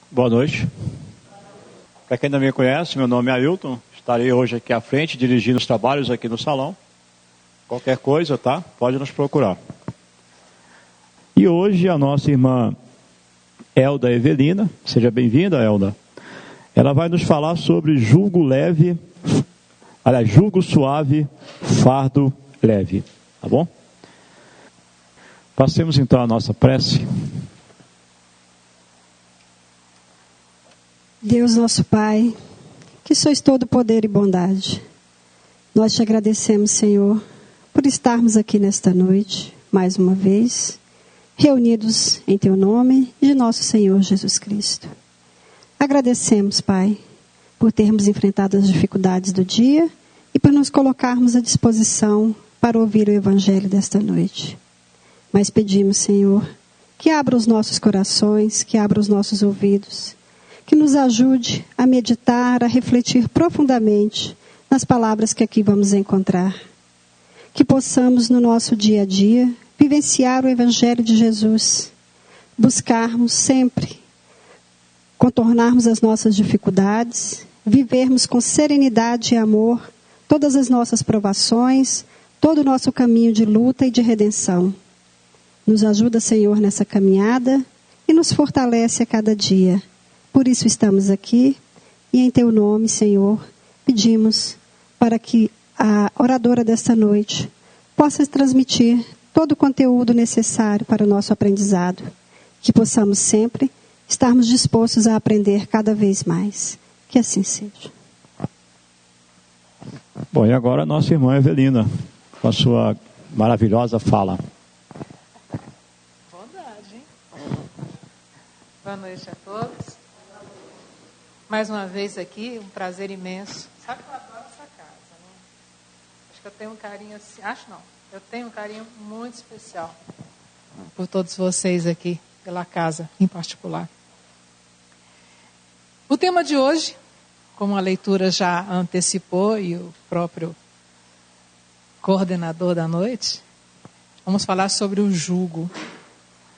Boa noite. Para quem não me conhece, meu nome é Ailton. Estarei hoje aqui à frente, dirigindo os trabalhos aqui no salão. Qualquer coisa, tá? Pode nos procurar. E hoje a nossa irmã Elda Evelina, seja bem-vinda, Elda. Ela vai nos falar sobre jugo suave, fardo leve. Tá bom? Passemos então a nossa prece. Deus nosso Pai, que sois todo poder e bondade, nós te agradecemos, Senhor, por estarmos aqui nesta noite, mais uma vez, reunidos em Teu nome e de nosso Senhor Jesus Cristo. Agradecemos, Pai, por termos enfrentado as dificuldades do dia e por nos colocarmos à disposição para ouvir o Evangelho desta noite. Mas pedimos, Senhor, que abra os nossos corações, que abra os nossos ouvidos, que nos ajude a meditar, a refletir profundamente nas palavras que aqui vamos encontrar. Que possamos, no nosso dia a dia, vivenciar o Evangelho de Jesus, buscarmos sempre, contornarmos as nossas dificuldades, vivermos com serenidade e amor todas as nossas provações, todo o nosso caminho de luta e de redenção. Nos ajuda, Senhor, nessa caminhada e nos fortalece a cada dia. Por isso estamos aqui e em Teu nome, Senhor, pedimos para que a oradora desta noite possa transmitir todo o conteúdo necessário para o nosso aprendizado. Que possamos sempre estarmos dispostos a aprender cada vez mais. Que assim seja. Bom, e agora a nossa irmã Evelina, com a sua maravilhosa fala. Bondade, hein? Boa noite a todos. Mais uma vez aqui, um prazer imenso. Sabe que eu adoro essa casa, né? Acho que eu tenho um carinho assim, eu tenho um carinho muito especial por todos vocês aqui, pela casa em particular. O tema de hoje, como a leitura já antecipou e o próprio coordenador da noite, vamos falar sobre o jugo.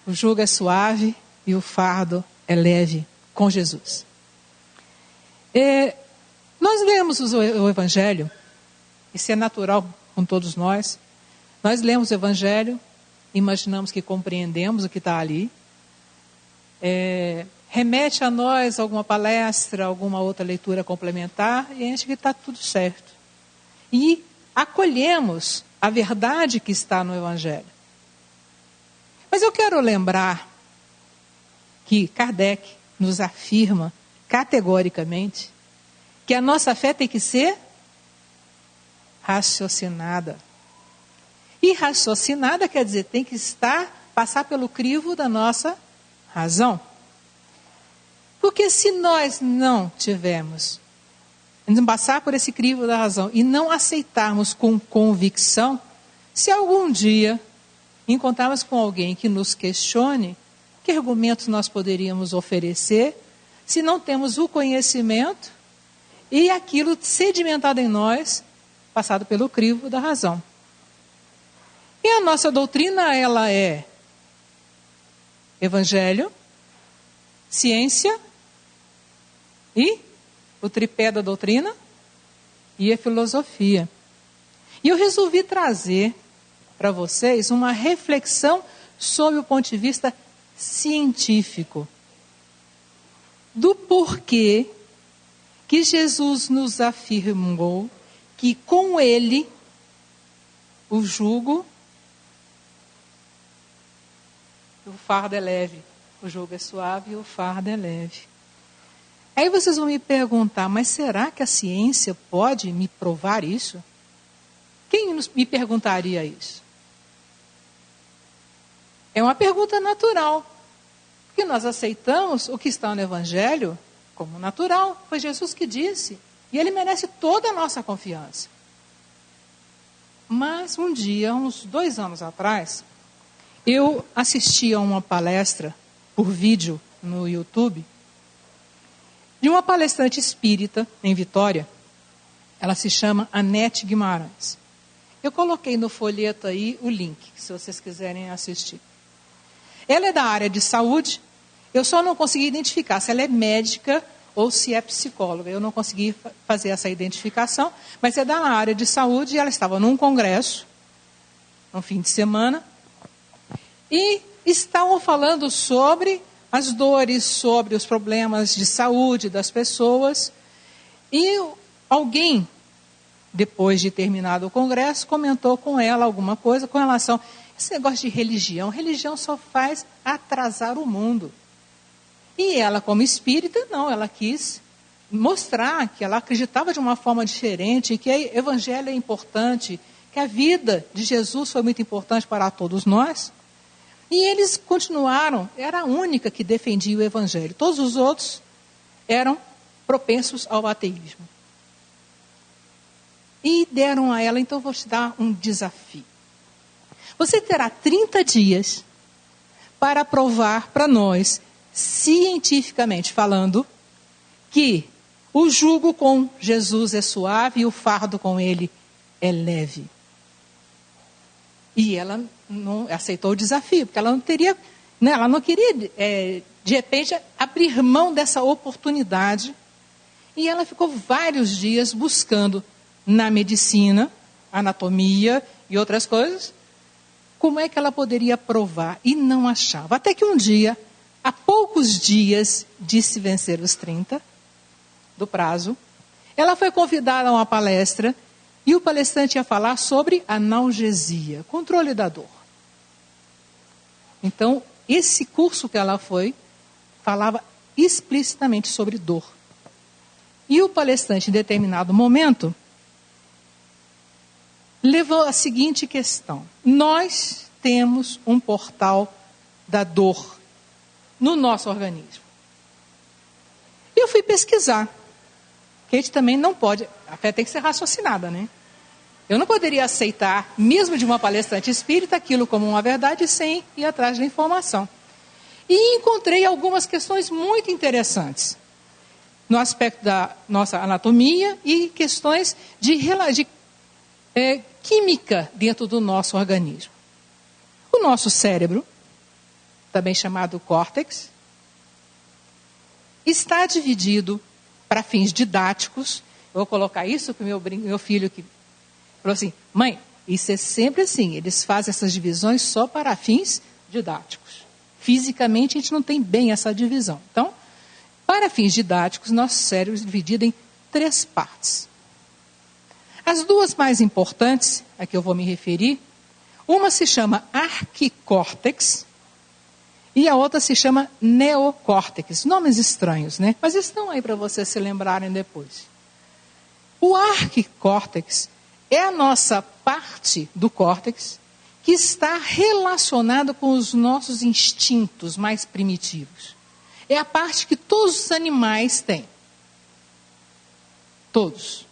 O jugo é suave e o fardo é leve com Jesus. Nós lemos o Evangelho, isso é natural com todos nós. Nós lemos o Evangelho, imaginamos que compreendemos o que está ali. Remete a nós alguma palestra, alguma outra leitura complementar, e a gente que está tudo certo. E acolhemos a verdade que está no Evangelho. Mas eu quero lembrar que Kardec nos afirma categoricamente que a nossa fé tem que ser raciocinada. E raciocinada quer dizer, tem que passar pelo crivo da nossa razão. Porque se nós não tivermos, passar por esse crivo da razão e não aceitarmos com convicção, se algum dia encontrarmos com alguém que nos questione, que argumentos nós poderíamos oferecer, se não temos o conhecimento e aquilo sedimentado em nós, passado pelo crivo da razão. E a nossa doutrina, ela é Evangelho, ciência e o tripé da doutrina e a filosofia. E eu resolvi trazer para vocês uma reflexão sob o ponto de vista científico do porquê que Jesus nos afirmou que com Ele o jugo, o fardo é leve, o jugo é suave e o fardo é leve. Aí vocês vão me perguntar, mas será que a ciência pode me provar isso? Quem me perguntaria isso? É uma pergunta natural. Porque nós aceitamos o que está no Evangelho como natural. Foi Jesus que disse. E Ele merece toda a nossa confiança. Mas um dia, uns 2 anos atrás, eu assisti a uma palestra por vídeo no YouTube de uma palestrante espírita em Vitória. Ela se chama Anete Guimarães. Eu coloquei no folheto aí o link, se vocês quiserem assistir. Ela é da área de saúde Eu só não consegui identificar se ela é médica ou se é psicóloga. Eu não consegui fazer essa identificação, mas é da área de saúde e ela estava num congresso, no fim de semana, e estavam falando sobre as dores, sobre os problemas de saúde das pessoas. E alguém, depois de terminado o congresso, comentou com ela alguma coisa com relação a esse negócio de religião. Religião só faz atrasar o mundo. E ela, como espírita, não, ela quis mostrar que ela acreditava de uma forma diferente, que o evangelho é importante, que a vida de Jesus foi muito importante para todos nós. E eles continuaram, era a única que defendia o evangelho. Todos os outros eram propensos ao ateísmo. E deram a ela, então vou te dar um desafio. Você terá 30 dias para provar para nós, cientificamente falando, que o jugo com Jesus é suave e o fardo com ele é leve. E ela não aceitou o desafio, porque ela não teria, né, ela não queria, de repente, abrir mão dessa oportunidade. E ela ficou vários dias buscando na medicina, anatomia e outras coisas, como é que ela poderia provar, e não achava. Até que um dia, há poucos dias de se vencer os 30 do prazo, ela foi convidada a uma palestra e o palestrante ia falar sobre analgesia, controle da dor. Então, esse curso que ela foi, falava explicitamente sobre dor. E o palestrante, em determinado momento, levou a seguinte questão: nós temos um portal da dor no nosso organismo. E eu fui pesquisar, que a gente também não pode, a fé tem que ser raciocinada, né? Eu não poderia aceitar, mesmo de uma palestrante espírita, aquilo como uma verdade sem ir atrás da informação. E encontrei algumas questões muito interessantes no aspecto da nossa anatomia e questões de química dentro do nosso organismo. O nosso cérebro, também chamado córtex, está dividido para fins didáticos. Eu vou colocar isso com o meu filho que falou assim: mãe, isso é sempre assim, eles fazem essas divisões só para fins didáticos. Fisicamente a gente não tem bem essa divisão. Então, para fins didáticos, nosso cérebro é dividido em 3 partes. As 2 mais importantes, a que eu vou me referir, uma se chama arquicórtex e a outra se chama neocórtex. Nomes estranhos, né? Mas estão aí para vocês se lembrarem depois. O arquicórtex é a nossa parte do córtex que está relacionada com os nossos instintos mais primitivos. É a parte que todos os animais têm. Todos.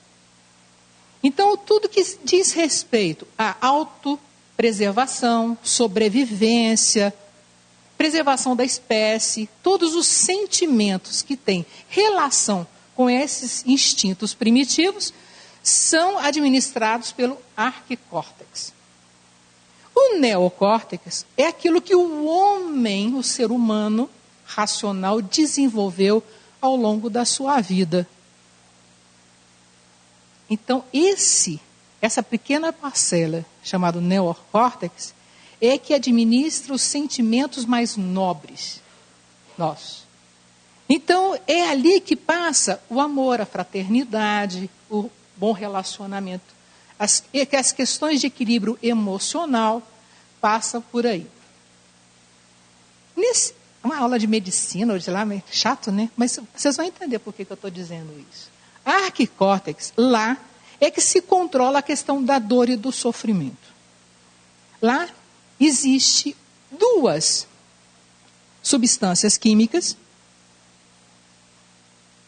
Então, tudo que diz respeito à autopreservação, sobrevivência, preservação da espécie, todos os sentimentos que têm relação com esses instintos primitivos, são administrados pelo arquicórtex. O neocórtex é aquilo que o homem, o ser humano racional, desenvolveu ao longo da sua vida. Então, essa pequena parcela, chamada neocórtex, é que administra os sentimentos mais nobres nossos. Então, é ali que passa o amor, a fraternidade, o bom relacionamento. As questões de equilíbrio emocional passam por aí. Uma aula de medicina, ou de lá, é chato, né? Mas vocês vão entender por que eu estou dizendo isso. A arquicórtex, lá, é que se controla a questão da dor e do sofrimento. Lá existe 2 substâncias químicas,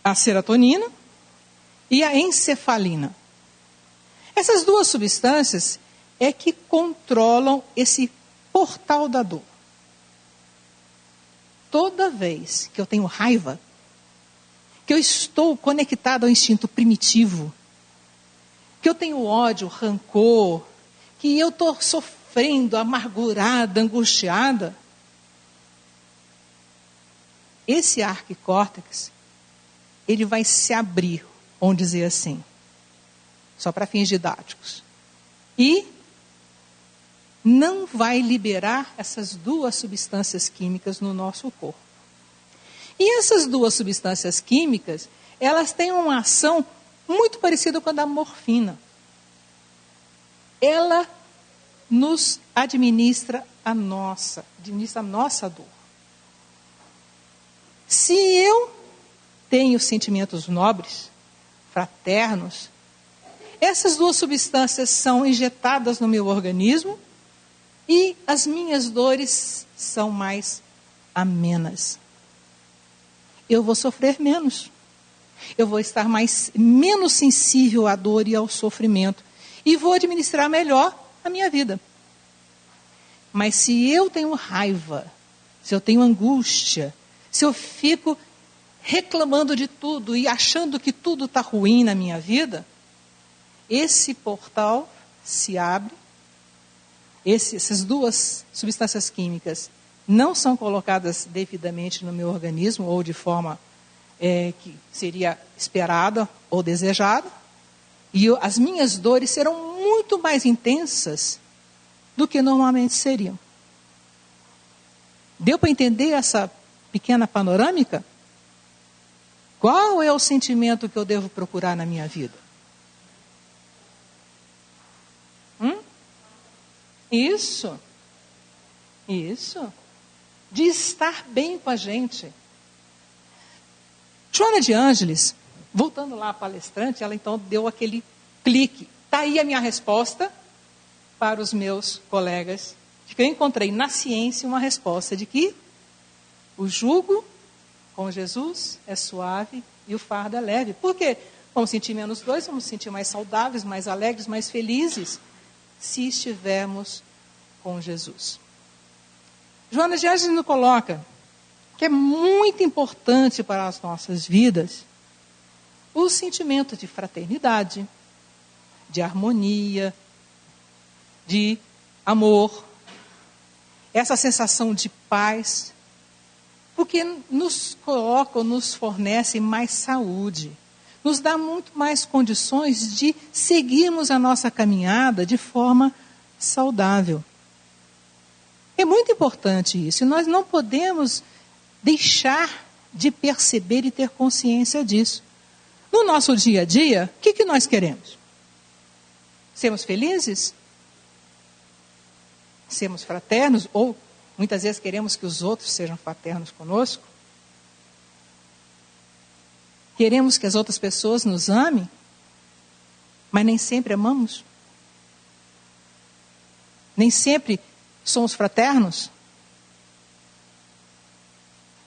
a serotonina e a encefalina. Essas 2 substâncias é que controlam esse portal da dor. Toda vez que eu tenho raiva, que eu estou conectado ao instinto primitivo, que eu tenho ódio, rancor, que eu estou sofrendo, amargurada, angustiada, esse arquicórtex, ele vai se abrir, vamos dizer assim, só para fins didáticos. E não vai liberar essas duas substâncias químicas no nosso corpo. E essas duas substâncias químicas, elas têm uma ação muito parecida com a da morfina. Ela nos administra a nossa dor. Se eu tenho sentimentos nobres, fraternos, essas duas substâncias são injetadas no meu organismo e as minhas dores são mais amenas. Eu vou sofrer menos. Eu vou estar menos sensível à dor e ao sofrimento. E vou administrar melhor a minha vida. Mas se eu tenho raiva, se eu tenho angústia, se eu fico reclamando de tudo e achando que tudo está ruim na minha vida, esse portal se abre, essas duas substâncias químicas não são colocadas devidamente no meu organismo ou de forma que seria esperada ou desejada, e as minhas dores serão muito mais intensas do que normalmente seriam. Deu para entender essa pequena panorâmica? Qual é o sentimento que eu devo procurar na minha vida? Isso. De estar bem com a gente. Joana de Ângeles, voltando lá à palestrante, ela então deu aquele clique. Está aí a minha resposta para os meus colegas, de que eu encontrei na ciência uma resposta de que o jugo com Jesus é suave e o fardo é leve. Por quê? Vamos sentir menos dores, vamos sentir mais saudáveis, mais alegres, mais felizes, se estivermos com Jesus. Joana de Ângeles nos coloca que é muito importante para as nossas vidas o sentimento de fraternidade, de harmonia, de amor, essa sensação de paz, porque nos coloca, nos fornece mais saúde, nos dá muito mais condições de seguirmos a nossa caminhada de forma saudável. É muito importante isso, e nós não podemos deixar de perceber e ter consciência disso. No nosso dia a dia, o que nós queremos? Sermos felizes? Sermos fraternos? Ou muitas vezes queremos que os outros sejam fraternos conosco? Queremos que as outras pessoas nos amem, mas nem sempre amamos? Nem sempre somos fraternos?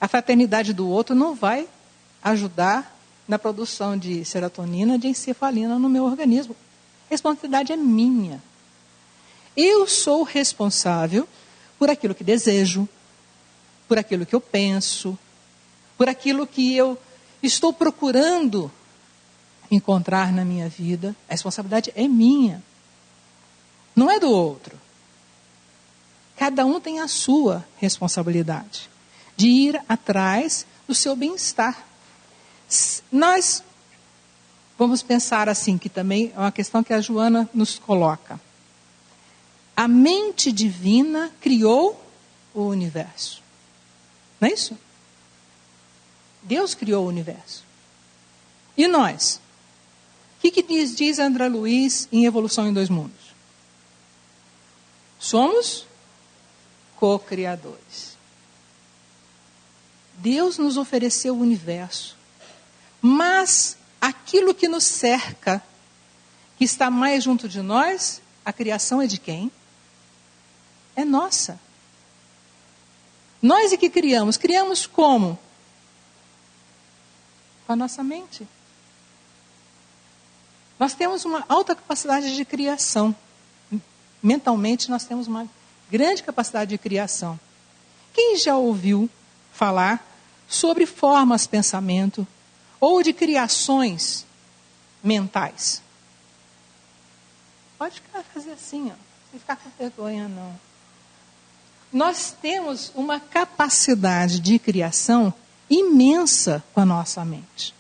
A fraternidade do outro não vai ajudar na produção de serotonina, de encefalina no meu organismo. A responsabilidade é minha. Eu sou responsável por aquilo que desejo, por aquilo que eu penso, por aquilo que eu estou procurando encontrar na minha vida. A responsabilidade é minha, não é do outro. Cada um tem a sua responsabilidade de ir atrás do seu bem-estar. Nós vamos pensar assim, que também é uma questão que a Joana nos coloca. A mente divina criou o universo. Não é isso? Deus criou o universo. E nós? O que diz André Luiz em Evolução em Dois Mundos? Somos co-criadores. Deus nos ofereceu o universo. Mas aquilo que nos cerca, que está mais junto de nós, a criação é de quem? É nossa. Nós é que criamos. Criamos como? Com a nossa mente. Nós temos uma alta capacidade de criação. Mentalmente nós temos uma grande capacidade de criação. Quem já ouviu falar sobre formas de pensamento ou de criações mentais? Pode fazer assim, ó, sem ficar com vergonha, não. Nós temos uma capacidade de criação imensa com a nossa mente.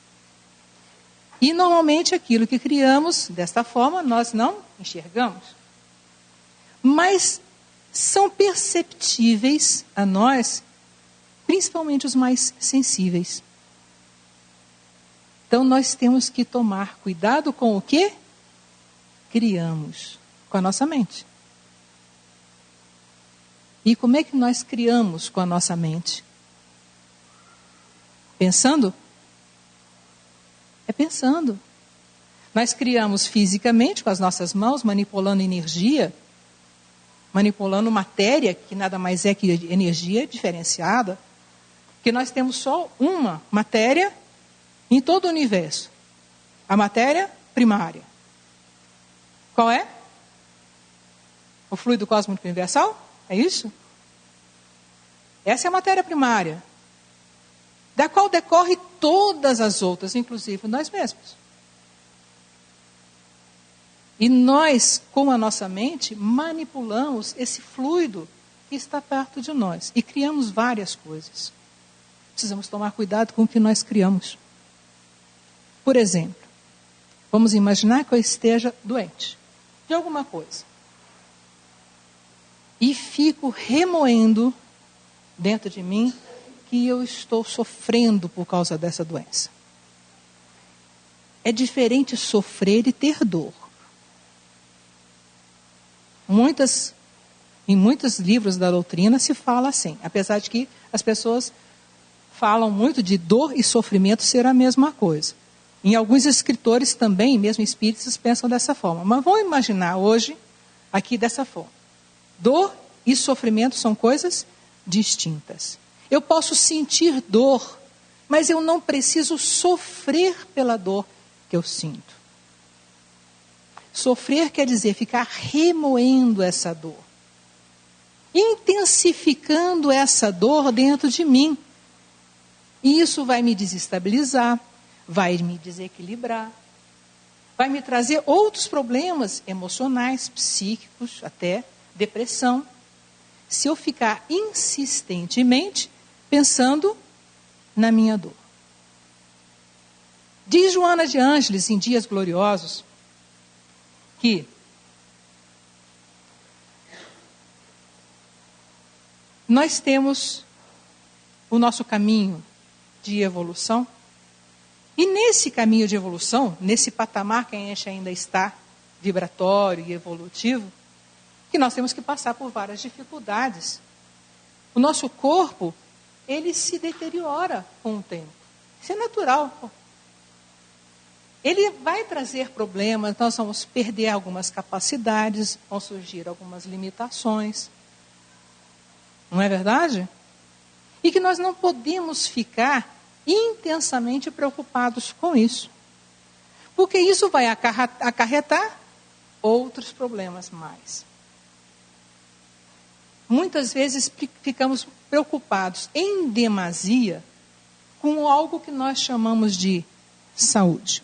E normalmente aquilo que criamos desta forma nós não enxergamos. Mas são perceptíveis a nós, principalmente os mais sensíveis. Então nós temos que tomar cuidado com o que criamos com a nossa mente. E como é que nós criamos com a nossa mente? Pensando? É pensando. Nós criamos fisicamente com as nossas mãos, manipulando energia, manipulando matéria, que nada mais é que energia diferenciada, que nós temos só uma matéria em todo o universo. A matéria primária. Qual é? O fluido cósmico universal? É isso? Essa é a matéria primária, da qual decorre todas as outras, inclusive nós mesmos. E nós, com a nossa mente, manipulamos esse fluido que está perto de nós. E criamos várias coisas. Precisamos tomar cuidado com o que nós criamos. Por exemplo, vamos imaginar que eu esteja doente de alguma coisa. E fico remoendo dentro de mim que eu estou sofrendo por causa dessa doença. É diferente sofrer e ter dor. Em muitos livros da doutrina se fala assim, apesar de que as pessoas falam muito de dor e sofrimento ser a mesma coisa. Em alguns escritores também, mesmo espíritas, pensam dessa forma. Mas vamos imaginar hoje, aqui dessa forma. Dor e sofrimento são coisas distintas. Eu posso sentir dor, mas eu não preciso sofrer pela dor que eu sinto. Sofrer quer dizer ficar remoendo essa dor, intensificando essa dor dentro de mim. E isso vai me desestabilizar, vai me desequilibrar, vai me trazer outros problemas emocionais, psíquicos, até depressão. Se eu ficar insistentemente pensando na minha dor. Diz Joana de Ângeles, em Dias Gloriosos, que nós temos o nosso caminho de evolução, e nesse caminho de evolução, nesse patamar que a gente ainda está, vibratório e evolutivo, que nós temos que passar por várias dificuldades. O nosso corpo, ele se deteriora com o tempo. Isso é natural. Ele vai trazer problemas, nós vamos perder algumas capacidades, vão surgir algumas limitações. Não é verdade? E que nós não podemos ficar intensamente preocupados com isso. Porque isso vai acarretar outros problemas mais. Muitas vezes ficamos preocupados em demasia com algo que nós chamamos de saúde.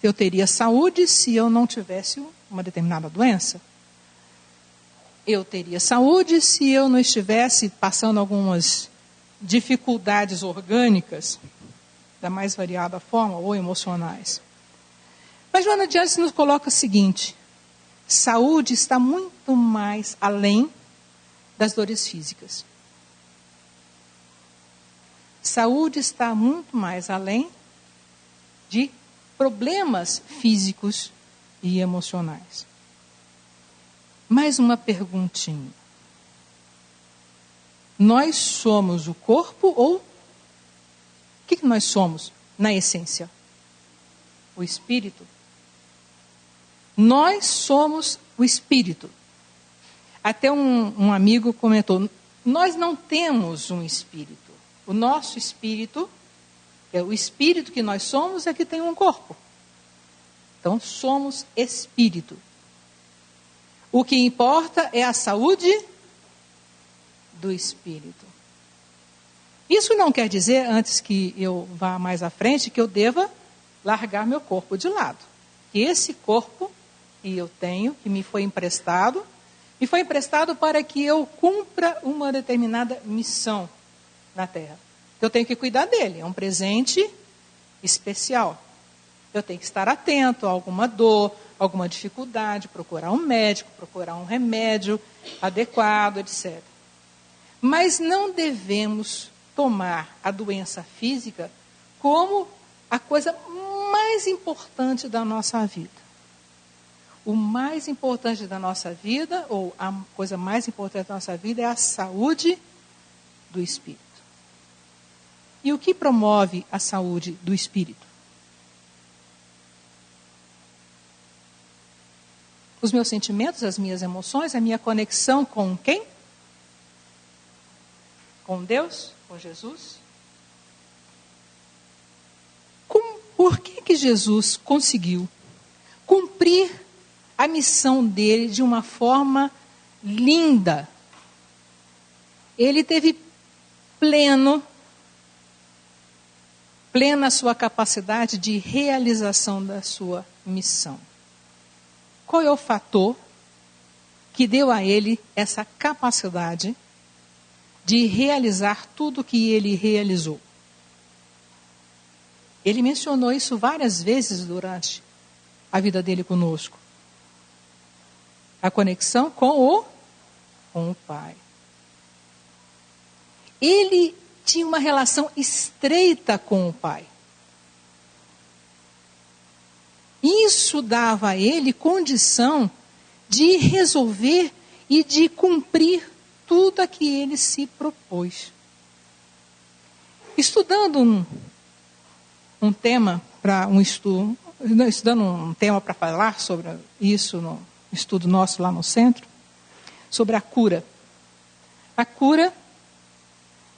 Eu teria saúde se eu não tivesse uma determinada doença. Eu teria saúde se eu não estivesse passando algumas dificuldades orgânicas, da mais variada forma, ou emocionais. Mas Joana de Ângeles nos coloca o seguinte: saúde está muito mais além das dores físicas. Saúde está muito mais além de problemas físicos e emocionais. Mais uma perguntinha. Nós somos o corpo ou o que nós somos na essência? O espírito? Nós somos o espírito. Até um amigo comentou, nós não temos um espírito. O nosso espírito, o espírito que nós somos é que tem um corpo. Então, somos espírito. O que importa é a saúde do espírito. Isso não quer dizer, antes que eu vá mais à frente, que eu deva largar meu corpo de lado. Que esse corpo que eu tenho, que me foi emprestado para que eu cumpra uma determinada missão na terra. Eu tenho que cuidar dele, é um presente especial. Eu tenho que estar atento a alguma dor, alguma dificuldade, procurar um médico, procurar um remédio adequado, etc. Mas não devemos tomar a doença física como a coisa mais importante da nossa vida. O mais importante da nossa vida, ou a coisa mais importante da nossa vida, é a saúde do espírito. E o que promove a saúde do espírito? Os meus sentimentos, as minhas emoções, a minha conexão com quem? Com Deus? Com Jesus? Por que Jesus conseguiu cumprir a missão dele de uma forma linda? Ele teve plena sua capacidade de realização da sua missão. Qual é o fator que deu a ele essa capacidade de realizar tudo o que ele realizou? Ele mencionou isso várias vezes durante a vida dele conosco. A conexão com o Pai. Ele tinha uma relação estreita com o Pai. Isso dava a ele condição de resolver e de cumprir tudo a que ele se propôs. Estudando um tema para um estudo, estudando um tema para falar sobre isso no estudo nosso lá no centro, sobre a cura. A cura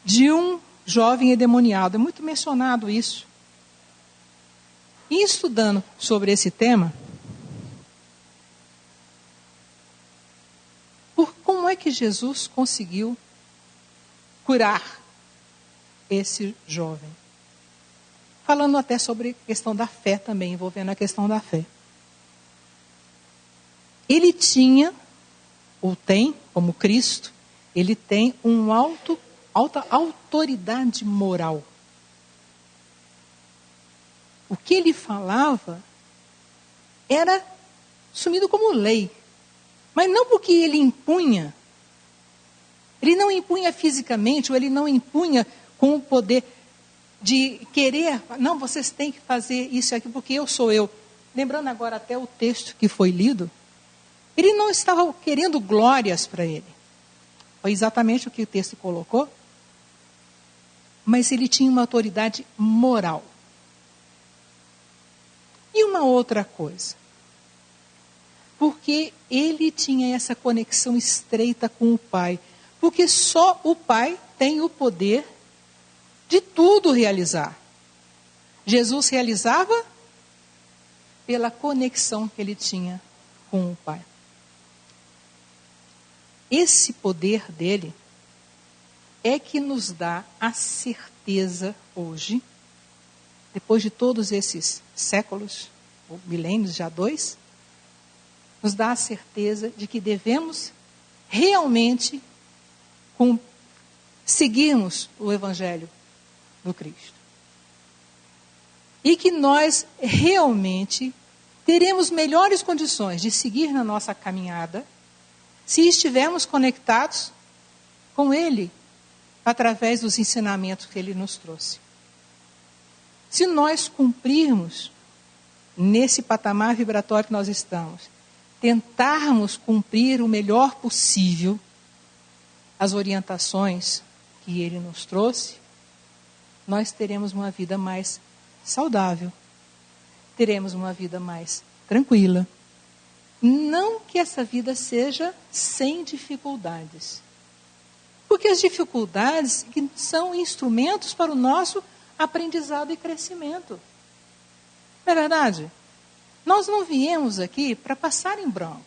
de um jovem endemoniado. É muito mencionado isso. E estudando sobre esse tema, como é que Jesus conseguiu curar esse jovem? Falando até sobre a questão da fé também, envolvendo a questão da fé. Ele tinha, ou tem, como Cristo, ele tem alta autoridade moral. O que ele falava era assumido como lei. Mas não porque ele impunha. Ele não impunha fisicamente, ou ele não impunha com o poder de querer, não, vocês têm que fazer isso aqui porque eu sou eu. Lembrando agora até o texto que foi lido, ele não estava querendo glórias para ele. Foi exatamente o que o texto colocou. Mas ele tinha uma autoridade moral. E uma outra coisa. Porque ele tinha essa conexão estreita com o Pai. Porque só o Pai tem o poder de tudo realizar. Jesus realizava pela conexão que ele tinha com o Pai. Esse poder dele é que nos dá a certeza hoje, depois de todos esses séculos, ou milênios, já 2, nos dá a certeza de que devemos realmente seguirmos o Evangelho do Cristo. E que nós realmente teremos melhores condições de seguir na nossa caminhada se estivermos conectados com Ele, através dos ensinamentos que Ele nos trouxe. Se nós cumprirmos nesse patamar vibratório que nós estamos, tentarmos cumprir o melhor possível as orientações que Ele nos trouxe, nós teremos uma vida mais saudável, teremos uma vida mais tranquila. Não que essa vida seja sem dificuldades. Porque as dificuldades são instrumentos para o nosso aprendizado e crescimento. Não é verdade? Nós não viemos aqui para passar em branco.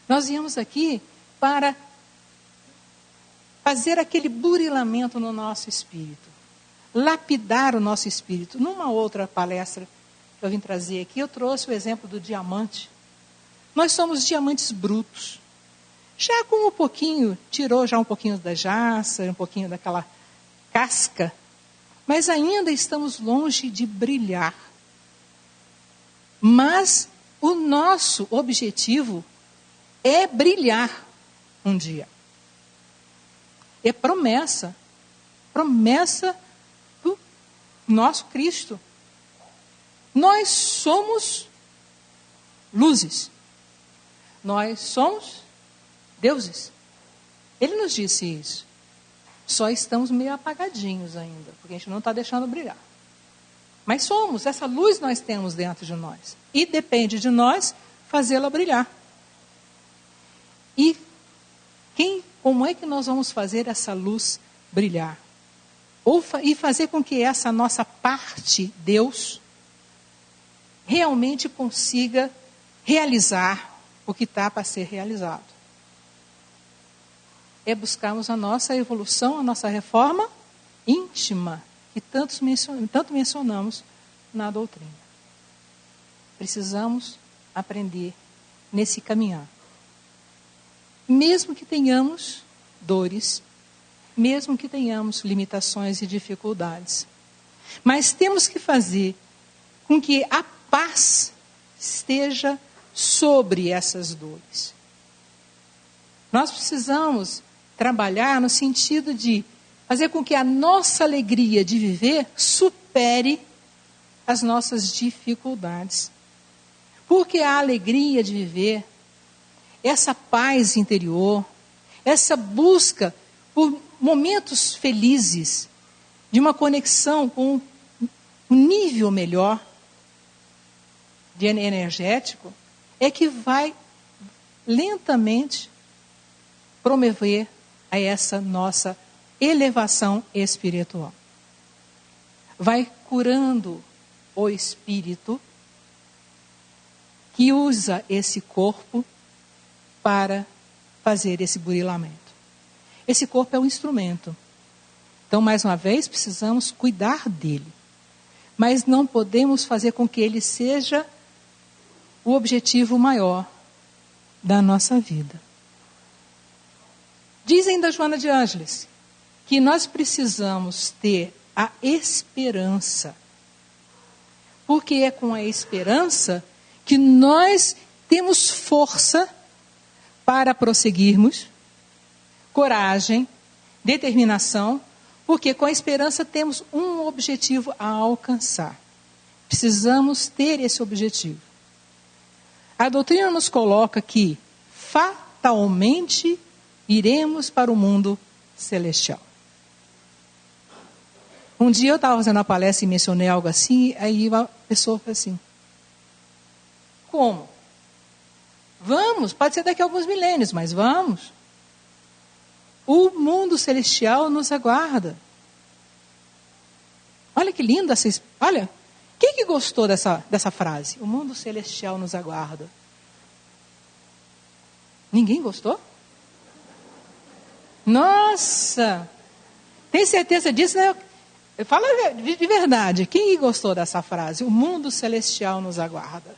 Nós viemos aqui para fazer aquele burilamento no nosso espírito. Lapidar o nosso espírito. Numa outra palestra que eu vim trazer aqui, eu trouxe o exemplo do diamante. Nós somos diamantes brutos. Já com um pouquinho, tirou já um pouquinho da jaça, um pouquinho daquela casca, mas ainda estamos longe de brilhar. Mas o nosso objetivo é brilhar um dia. É promessa do nosso Cristo. Nós somos luzes. Nós somos deuses. Ele nos disse isso. Só estamos meio apagadinhos ainda, porque a gente não está deixando brilhar. Mas somos, essa luz nós temos dentro de nós. E depende de nós fazê-la brilhar. E como é que nós vamos fazer essa luz brilhar? E fazer com que essa nossa parte, Deus, realmente consiga realizar o que está para ser realizado. É buscarmos a nossa evolução, a nossa reforma íntima, que tanto mencionamos na doutrina. Precisamos aprender nesse caminhar. Mesmo que tenhamos dores, mesmo que tenhamos limitações e dificuldades. Mas temos que fazer com que a paz esteja sobre essas dores. Nós precisamos trabalhar no sentido de fazer com que a nossa alegria de viver supere as nossas dificuldades. Porque a alegria de viver, essa paz interior, essa busca por momentos felizes, de uma conexão com um nível melhor de energético, é que vai lentamente promover a essa nossa elevação espiritual. Vai curando o espírito que usa esse corpo para fazer esse burilamento. Esse corpo é um instrumento. Então, mais uma vez, precisamos cuidar dele. Mas não podemos fazer com que ele seja o objetivo maior da nossa vida. Dizem da Joana de Ângeles que nós precisamos ter a esperança. Porque é com a esperança que nós temos força para prosseguirmos, coragem, determinação, porque com a esperança temos um objetivo a alcançar. Precisamos ter esse objetivo. A doutrina nos coloca que fatalmente iremos para o mundo celestial. Um dia eu estava fazendo uma palestra e mencionei algo assim, aí uma pessoa falou assim, como? Vamos, pode ser daqui a alguns milênios, mas vamos. O mundo celestial nos aguarda. Olha que lindo essa... Olha, quem que gostou dessa frase? O mundo celestial nos aguarda. Ninguém gostou? Nossa! Tem certeza disso, né? Fala de verdade. Quem gostou dessa frase? O mundo celestial nos aguarda.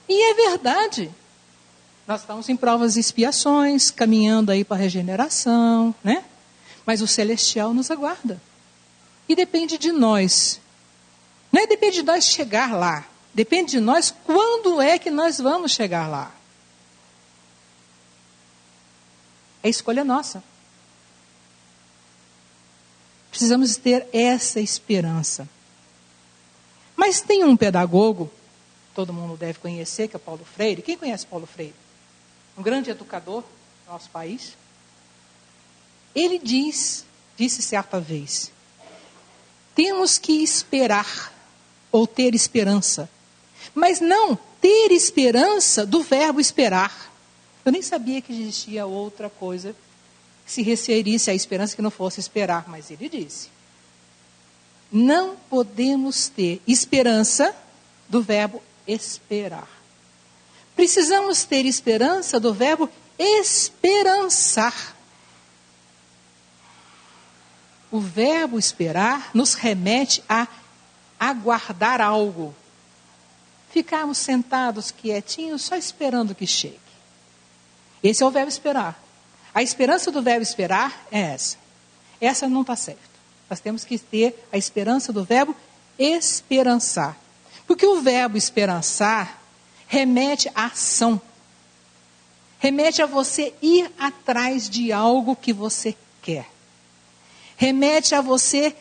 E é verdade. Nós estamos em provas e expiações, caminhando aí para a regeneração, né? Mas o celestial nos aguarda. E depende de nós. Não é depende de nós chegar lá. Depende de nós quando é que nós vamos chegar lá. É escolha nossa. Precisamos ter essa esperança. Mas tem um pedagogo, todo mundo deve conhecer, que é Paulo Freire. Quem conhece Paulo Freire? Um grande educador do nosso país. Ele disse certa vez, temos que esperar ou ter esperança. Mas não ter esperança do verbo esperar. Eu nem sabia que existia outra coisa que se referisse à esperança que não fosse esperar, mas ele disse. Não podemos ter esperança do verbo esperar. Precisamos ter esperança do verbo esperançar. O verbo esperar nos remete a aguardar algo. Ficarmos sentados quietinhos, só esperando que chegue. Esse é o verbo esperar. A esperança do verbo esperar é essa. essa não está certa. Nós temos que ter a esperança do verbo esperançar. Porque o verbo esperançar remete à ação. Remete a você ir atrás de algo que você quer. Remete a você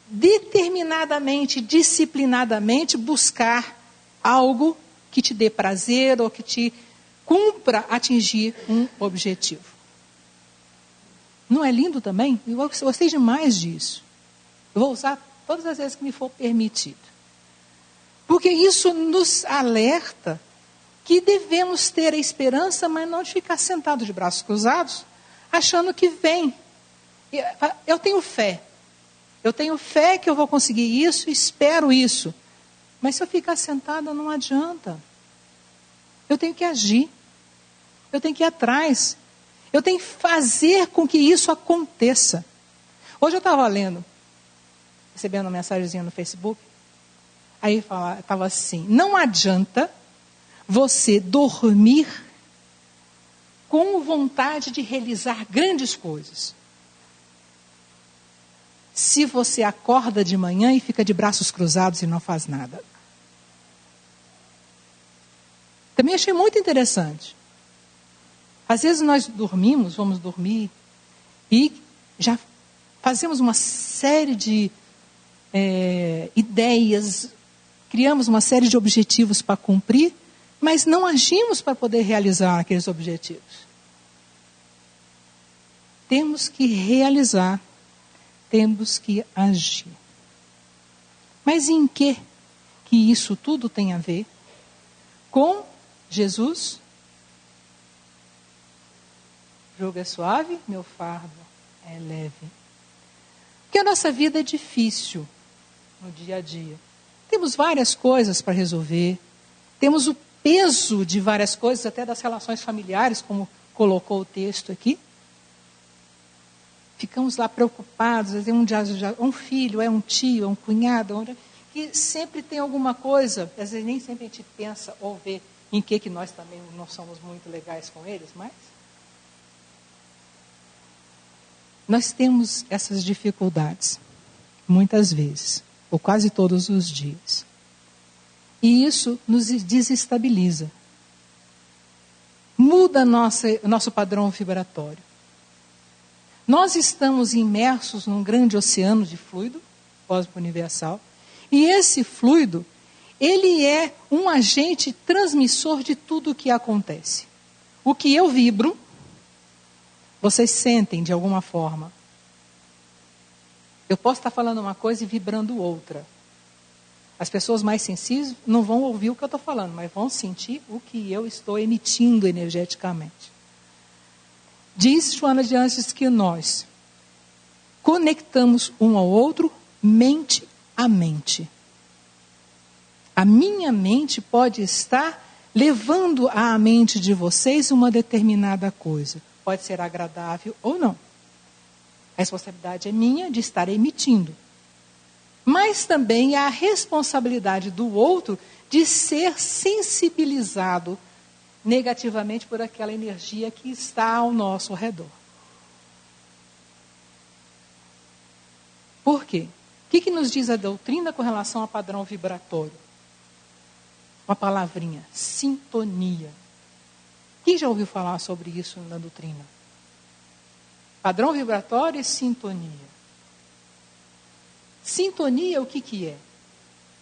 determinadamente, disciplinadamente buscar algo que te dê prazer ou que te cumpra atingir um objetivo. Não é lindo também? Eu gostei demais disso. Eu vou usar todas as vezes que me for permitido. Porque isso nos alerta que devemos ter a esperança, mas não de ficar sentado de braços cruzados, achando que vem. Eu tenho fé. Eu tenho fé que eu vou conseguir isso, espero isso. Mas se eu ficar sentada, não adianta. Eu tenho que agir. Eu tenho que ir atrás. Eu tenho que fazer com que isso aconteça. Hoje eu estava recebendo uma mensagenzinha no Facebook. Aí estava assim: não adianta você dormir com vontade de realizar grandes coisas, se você acorda de manhã e fica de braços cruzados e não faz nada. Também achei muito interessante. Às vezes nós vamos dormir, e já fazemos uma série de ideias, criamos uma série de objetivos para cumprir, mas não agimos para poder realizar aqueles objetivos. Temos que realizar, temos que agir. Mas em que isso tudo tem a ver com Jesus? O jugo é suave, meu fardo é leve. Porque a nossa vida é difícil no dia a dia. Temos várias coisas para resolver. Temos o peso de várias coisas, até das relações familiares, como colocou o texto aqui. Ficamos lá preocupados, às vezes um filho, é um tio, é um cunhado, que sempre tem alguma coisa, às vezes nem sempre a gente pensa ou vê em que nós também não somos muito legais com eles, mas nós temos essas dificuldades, muitas vezes, ou quase todos os dias. E isso nos desestabiliza. Muda nosso padrão vibratório. Nós estamos imersos num grande oceano de fluido, cósmico universal, e esse fluido, ele é um agente transmissor de tudo o que acontece. O que eu vibro, vocês sentem de alguma forma. Eu posso estar falando uma coisa e vibrando outra. As pessoas mais sensíveis não vão ouvir o que eu estou falando, mas vão sentir o que eu estou emitindo energeticamente. Diz Joana de Ângeles que nós conectamos um ao outro mente a mente. A minha mente pode estar levando à mente de vocês uma determinada coisa. Pode ser agradável ou não. A responsabilidade é minha de estar emitindo. Mas também há a responsabilidade do outro de ser sensibilizado negativamente por aquela energia que está ao nosso redor. Por quê? O que nos diz a doutrina com relação ao padrão vibratório? Uma palavrinha: sintonia. Quem já ouviu falar sobre isso na doutrina? Padrão vibratório e sintonia. Sintonia, o que é?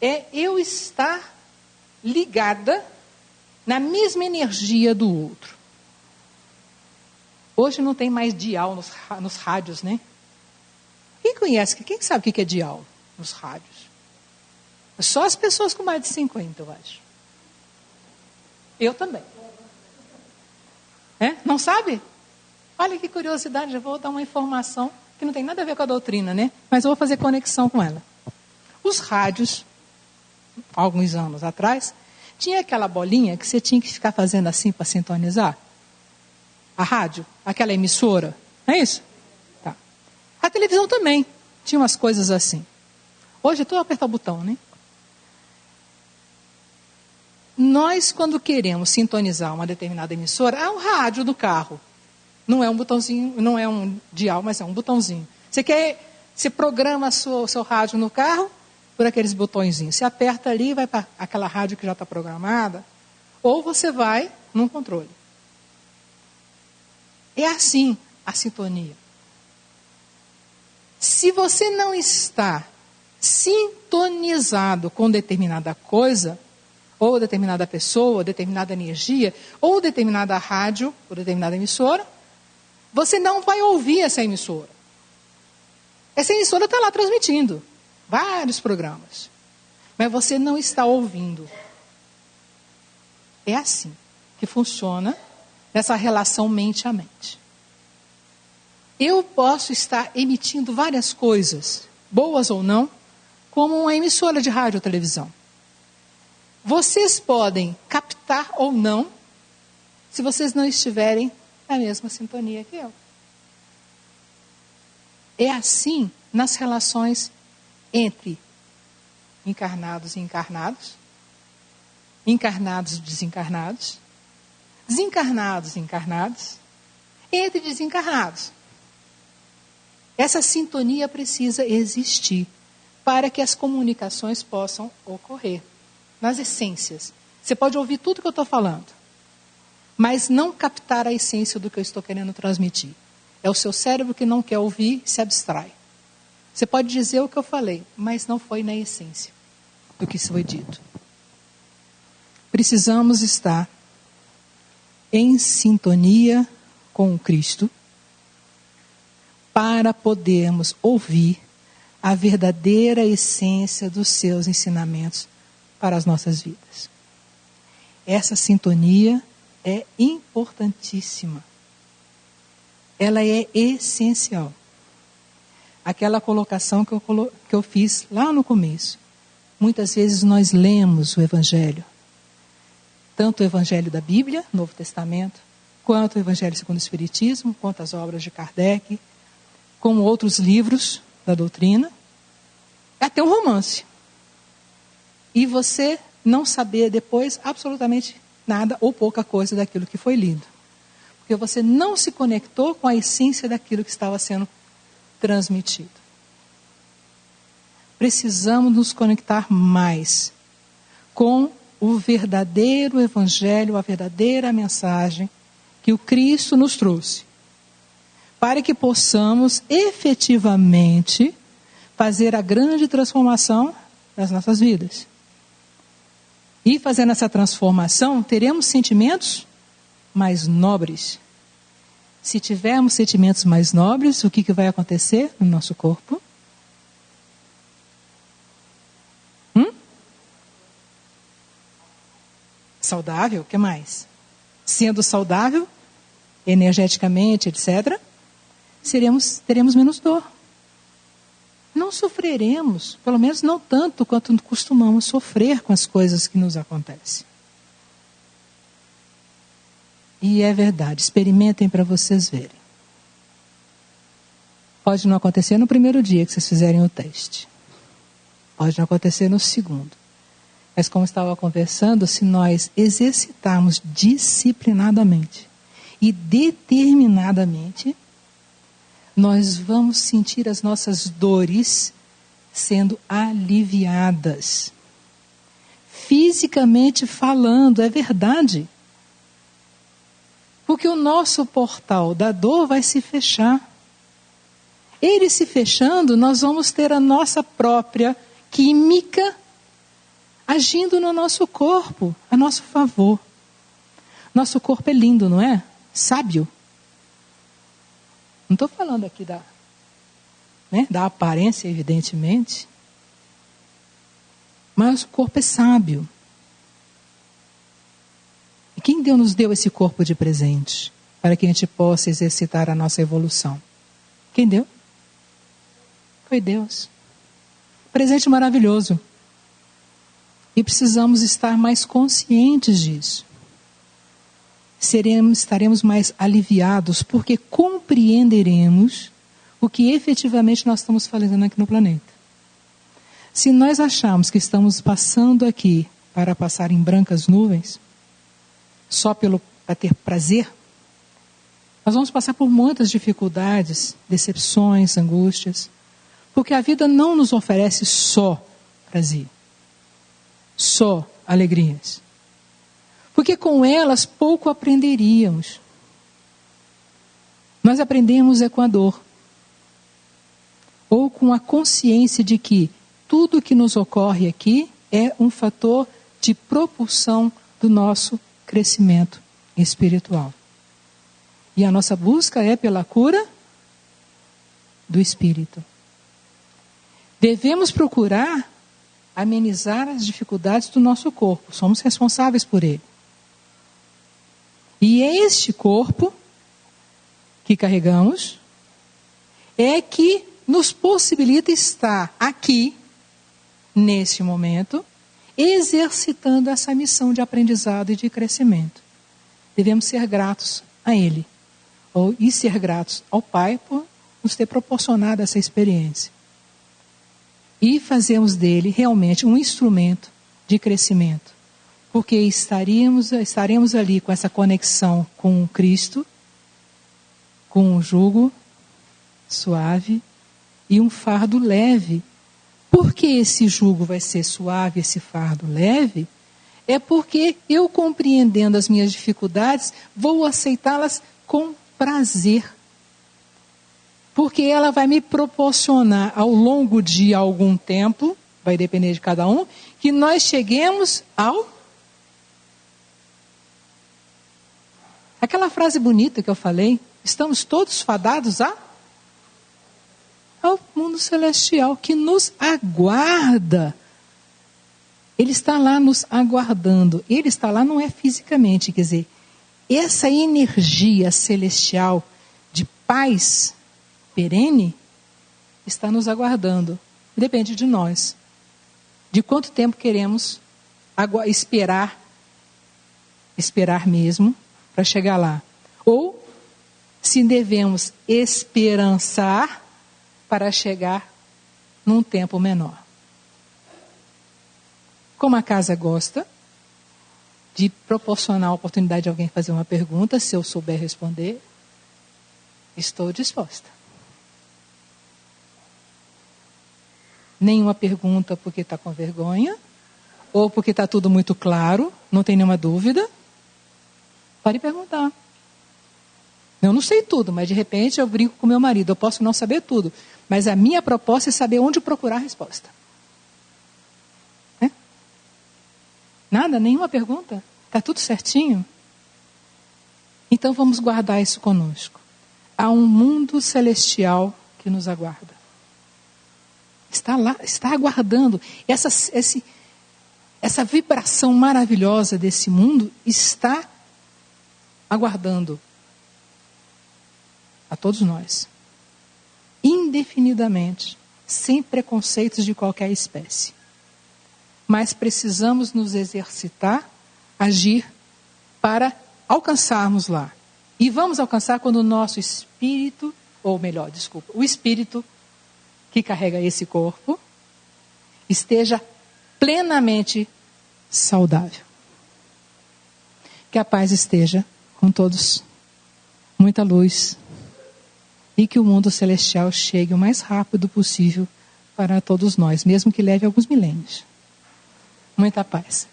É eu estar ligada na mesma energia do outro. Hoje não tem mais dial nos rádios, né? Quem sabe o que é dial nos rádios? Só as pessoas com mais de 50, eu acho. Eu também. Não sabe? Olha que curiosidade, já vou dar uma informação que não tem nada a ver com a doutrina, né? Mas eu vou fazer conexão com ela. Os rádios, alguns anos atrás, tinha aquela bolinha que você tinha que ficar fazendo assim para sintonizar. A rádio, aquela emissora, não é isso? Tá. A televisão também tinha umas coisas assim. Hoje é tudo apertar o botão, né? Nós, quando queremos sintonizar uma determinada emissora, é o rádio do carro. Não é um botãozinho, não é um dial, mas é um botãozinho. Você programa o seu rádio no carro por aqueles botõezinhos. Você aperta ali e vai para aquela rádio que já está programada. Ou você vai num controle. É assim a sintonia. Se você não está sintonizado com determinada coisa, ou determinada pessoa, ou determinada energia, ou determinada rádio, ou determinada emissora, você não vai ouvir essa emissora. Essa emissora está lá transmitindo vários programas, mas você não está ouvindo. É assim que funciona essa relação mente a mente. Eu posso estar emitindo várias coisas, boas ou não, como uma emissora de rádio ou televisão. Vocês podem captar ou não, se vocês não estiverem na mesma sintonia que eu. É assim nas relações entre encarnados e encarnados, encarnados e desencarnados, desencarnados e encarnados, entre desencarnados. Essa sintonia precisa existir para que as comunicações possam ocorrer. Nas essências. Você pode ouvir tudo que eu estou falando, mas não captar a essência do que eu estou querendo transmitir. É o seu cérebro que não quer ouvir e se abstrai. Você pode dizer o que eu falei, mas não foi na essência do que foi dito. Precisamos estar em sintonia com o Cristo para podermos ouvir a verdadeira essência dos seus ensinamentos para as nossas vidas. Essa sintonia é importantíssima. Ela é essencial. Aquela colocação que eu fiz lá no começo. Muitas vezes nós lemos o Evangelho. Tanto o Evangelho da Bíblia, Novo Testamento, quanto o Evangelho segundo o Espiritismo, quanto as obras de Kardec, como outros livros da doutrina, até um romance. E você não saber depois absolutamente nada ou pouca coisa daquilo que foi lido. Porque você não se conectou com a essência daquilo que estava sendo transmitido. Precisamos nos conectar mais com o verdadeiro Evangelho, a verdadeira mensagem que o Cristo nos trouxe. Para que possamos efetivamente fazer a grande transformação das nossas vidas. E fazendo essa transformação, teremos sentimentos mais nobres. Se tivermos sentimentos mais nobres, o que vai acontecer no nosso corpo? Saudável, o que mais? Sendo saudável, energeticamente, etc., teremos menos dor. Não sofreremos, pelo menos não tanto quanto costumamos sofrer com as coisas que nos acontecem. E é verdade, experimentem para vocês verem. Pode não acontecer no primeiro dia que vocês fizerem o teste. Pode não acontecer no segundo. Mas como estava conversando, se nós exercitarmos disciplinadamente e determinadamente, nós vamos sentir as nossas dores sendo aliviadas. Fisicamente falando, é verdade. Porque o nosso portal da dor vai se fechar. Ele se fechando, nós vamos ter a nossa própria química agindo no nosso corpo, a nosso favor. Nosso corpo é lindo, não é? Sábio. Não estou falando aqui da aparência, evidentemente. Mas o corpo é sábio. E quem nos deu esse corpo de presente? Para que a gente possa exercitar a nossa evolução. Quem deu? Foi Deus. Presente maravilhoso. E precisamos estar mais conscientes disso. Estaremos mais aliviados, porque compreenderemos o que efetivamente nós estamos fazendo aqui no planeta. Se nós acharmos que estamos passando aqui para passar em brancas nuvens, só para ter prazer, Nós vamos passar por muitas dificuldades, decepções, angústias, porque a vida não nos oferece só prazer, só alegrias. Porque com elas pouco aprenderíamos. Nós aprendemos com a dor, ou com a consciência de que tudo que nos ocorre aqui é um fator de propulsão do nosso crescimento espiritual. E a nossa busca é pela cura do espírito. Devemos procurar amenizar as dificuldades do nosso corpo. Somos responsáveis por ele. E este corpo que carregamos é que nos possibilita estar aqui, neste momento, exercitando essa missão de aprendizado e de crescimento. Devemos ser gratos a ele, e ser gratos ao Pai por nos ter proporcionado essa experiência. E fazermos dele realmente um instrumento de crescimento. Porque estaremos ali com essa conexão com Cristo, com um jugo suave e um fardo leve. Por que esse jugo vai ser suave, esse fardo leve? É porque eu, compreendendo as minhas dificuldades, vou aceitá-las com prazer. Porque ela vai me proporcionar ao longo de algum tempo, vai depender de cada um, que nós cheguemos aquela frase bonita que eu falei, estamos todos fadados ao mundo celestial que nos aguarda. Ele está lá nos aguardando. Ele está lá não é fisicamente, quer dizer, essa energia celestial de paz perene está nos aguardando. Depende de nós. De quanto tempo queremos esperar mesmo para chegar lá. Ou se devemos esperançar para chegar num tempo menor. Como a casa gosta de proporcionar a oportunidade de alguém fazer uma pergunta, se eu souber responder, estou disposta. Nenhuma pergunta porque está com vergonha, ou porque está tudo muito claro, não tem nenhuma dúvida. Pode perguntar. Eu não sei tudo, mas de repente eu brinco com meu marido, eu posso não saber tudo, mas a minha proposta é saber onde procurar a resposta. Nada? Nenhuma pergunta? Está tudo certinho? Então vamos guardar isso conosco. Há um mundo celestial que nos aguarda. Está lá, está aguardando. Essa vibração maravilhosa desse mundo está aguardando a todos nós. Indefinidamente, sem preconceitos de qualquer espécie. Mas precisamos nos exercitar, agir, para alcançarmos lá. E vamos alcançar quando o nosso espírito, o espírito que carrega esse corpo, esteja plenamente saudável. Que a paz esteja com todos. Muita luz. E que o mundo celestial chegue o mais rápido possível para todos nós, mesmo que leve alguns milênios. Muita paz.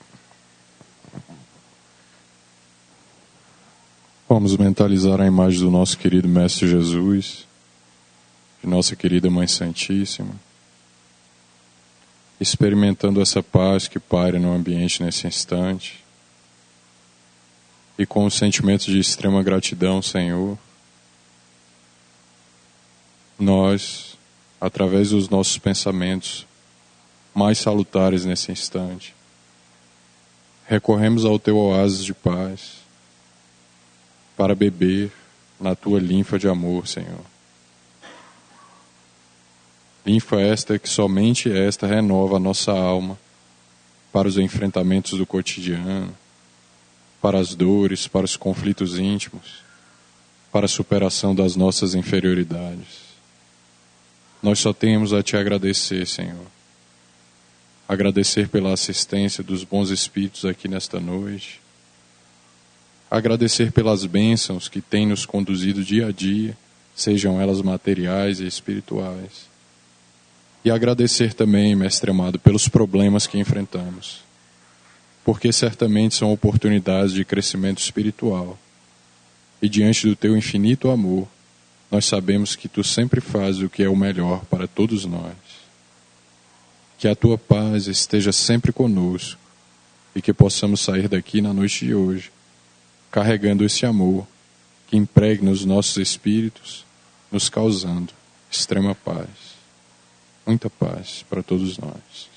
Vamos mentalizar a imagem do nosso querido Mestre Jesus, de nossa querida Mãe Santíssima, experimentando essa paz que paira no ambiente nesse instante, e com os sentimentos de extrema gratidão, Senhor, nós, através dos nossos pensamentos mais salutares nesse instante, recorremos ao Teu oásis de paz para beber na Tua linfa de amor, Senhor. Linfa esta que somente esta renova a nossa alma para os enfrentamentos do cotidiano, para as dores, para os conflitos íntimos, para a superação das nossas inferioridades. Nós só temos a Te agradecer, Senhor. Agradecer pela assistência dos bons espíritos aqui nesta noite. Agradecer pelas bênçãos que tem nos conduzido dia a dia, sejam elas materiais e espirituais. E agradecer também, Mestre amado, pelos problemas que enfrentamos, porque certamente são oportunidades de crescimento espiritual. E diante do Teu infinito amor, nós sabemos que Tu sempre fazes o que é o melhor para todos nós. Que a Tua paz esteja sempre conosco e que possamos sair daqui na noite de hoje, carregando esse amor que impregna os nossos espíritos, nos causando extrema paz. Muita paz para todos nós.